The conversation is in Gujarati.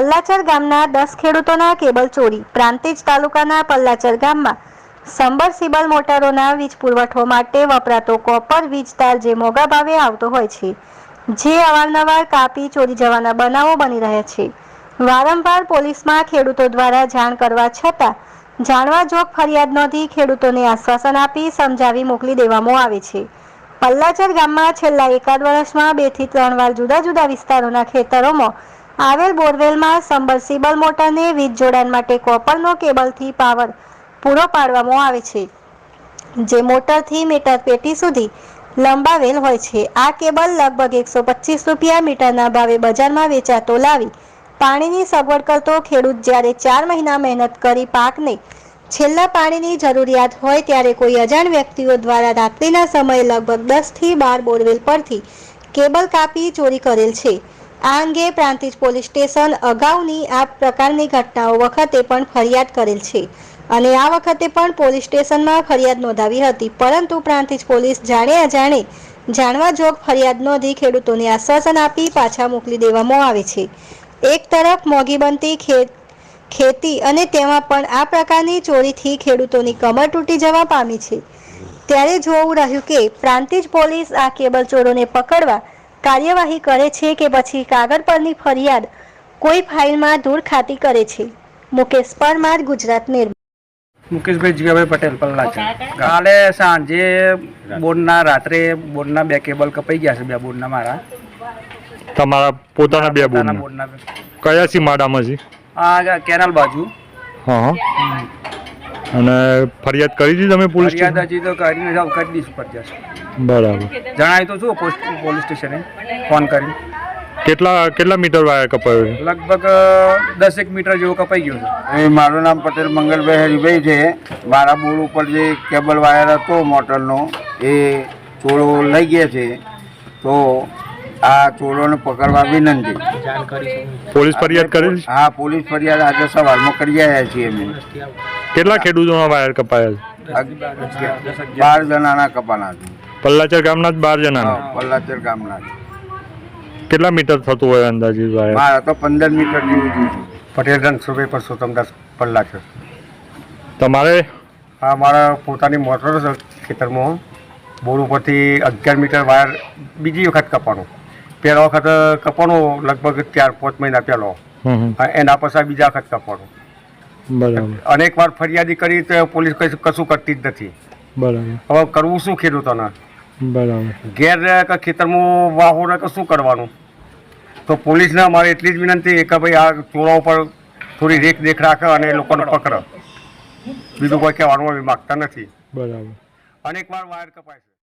પલ્લાચર ગામના 10 ખેડૂતોના કેબલ ચોરી। પ્રાંતિજ તાલુકાના પલ્લાચર ગામમાં સબમર્સિબલ મોટરોના વીજ પુરવઠો માટે વપરાતો કોપર વીજ તાર જે મોંઘા ભાવે આવતો હોય છે, જે અવારનવાર કાપી ચોરી જવાના બનાવો બની રહ્યા છે। વારંવાર પોલીસમાં ખેડૂતો દ્વારા જાણ કરવા છતાં જાણવા જોગ ફરિયાદ નોંધી ખેડૂતોને આશ્વાસન આપી સમજાવી મોકલી દેવામાં આવે છે। પલ્લાચર ગામમાં છેલ્લા એકાદ વર્ષમાં 2 થી 3 વાર જુદા જુદા વિસ્તારોના ખેતરોમાં આવેલ બોરવેલમાં સબમર્સિબલ મોટરને વીજ જોડાણ માટે કોપરનો કેબલથી પાવર પૂરો પાડવામાં આવે છે, જે મોટરથી મીટર પેટી સુધી લંબાવેલ હોય છે। આ કેબલ લગભગ 125 રૂપિયા મીટરના ભાવે બજારમાં વેચાતો લાવી પાણીની સગવડ કરતો ખેડૂત જ્યારે 4 મહિના મહેનત કરી પાકને છેલ્લા પાણીની જરૂરિયાત હોય ત્યારે કોઈ અજાણ વ્યક્તિઓ દ્વારા રાત્રિના સમયે લગભગ 10 થી 12 બોરવેલ પરથી કેબલ કાપી ચોરી કરેલ છે। આ અંગે પ્રાંતિજ પોલીસ સ્ટેશન અગાઉની આ પ્રકારની ઘટનાઓ વખતે પણ ફરિયાદ કરેલ છે અને આ વખતે પણ પોલીસ સ્ટેશનમાં ફરિયાદ નોંધાવી હતી, પરંતુ પ્રાંતિજ પોલીસ જાણે અજાણે જાણવા જોગ ફરિયાદ નોંધી ખેડૂતોને આશ્વાસન આપી પાછા મોકલી દેવામાં આવે છે। એક તરફ મોંઘી બનતી ખેતી અને તેમાં પણ આ પ્રકારની ચોરીથી ખેડૂતોની કમર તૂટી જવા પામી છે, ત્યારે જોવું રહ્યું કે પ્રાંતિજ પોલીસ આ કેબલ ચોરોને પકડવા કાર્યવાહી કરે છે કે પછી કાગળ પરની ફરિયાદ કોઈ ફાઇલમાં ધૂળ ખાતી કરે છે। મુકેશ પરમાર, ગુજરાત નિર્માણ। મુકેશભાઈ જીગાભાઈ પટેલ, પલ્લાચર। કાલે સાંજે બોરના રાત્રે બોરના 2 કેબલ કપાઈ ગયા છે। 2 બોરના મારા તમારા પોતાના 2 બોરના કયા સીમાડામાં છે? આ કેનાલ બાજુ। હા, અને ફરિયાદ કરી દીધી તમે પોલીસ સ્ટેશન? ફરિયાદ હજી તો કરી દઈશું ફરજિયાત। બરાબર, જણાય તો શું પોલીસ સ્ટેશને ફોન કરી। કેટલા મીટર વાયર કપાયો છે? લગભગ 10 મીટર જેવો કપાઈ ગયો છે। મારું નામ પટેલ મંગલભાઈ હરિભાઈ છે। મારા બોર ઉપર જે કેબલ વાયર હતો મોટરનો એ ચોરો લઈ ગયા છે, તો આ ચોરોને પકડવા વિનંતી। પોલીસ ફરિયાદ કરી? હા, પોલીસ ફરિયાદ આજે સવારમાં કરી આવ્યા છીએ અમે। કેટલા ખેડૂતોના વાયર કપાયા છે? 12 જણાના કપાના છે। પલ્લાચર ગામના જ 12 જણાના? પલ્લાચર ગામના। કેટલા મીટર થતું હોય અંદાજિત વાયર? મારા તો 15 મીટર જેવું છે। પટેલ રણછોડભાઈ પરસોત્તમદાસ, પલ્લાચર। તમારે? હા, મારા પોતાની મોટર છે ખેતરમાં। બોર ઉપરથી 11 મીટર વાયર બીજી વખત કપાનો। પહેલા વખત કપાનો લગભગ 4-5 મહિના પહેલો, એના પછી બીજા વખત કપાનો। બરાબર। અનેક વાર ફરિયાદી કરી તો પોલીસ કશું કરતી જ નથી। બરાબર, હવે કરવું શું ખેડૂતોને? બરાબર। ઘેર ખેતરમાં વાહો ને શું કરવાનું? તો પોલીસને અમારે એટલી જ વિનંતી કે ભાઈ આ ચોરા ઉપર થોડી દેખ રાખે અને લોકોને પકડે। બીજું કોઈ કહેવાનું અમે માગતા નથી। બરાબર। અનેક વાર વાયર કપાય છે।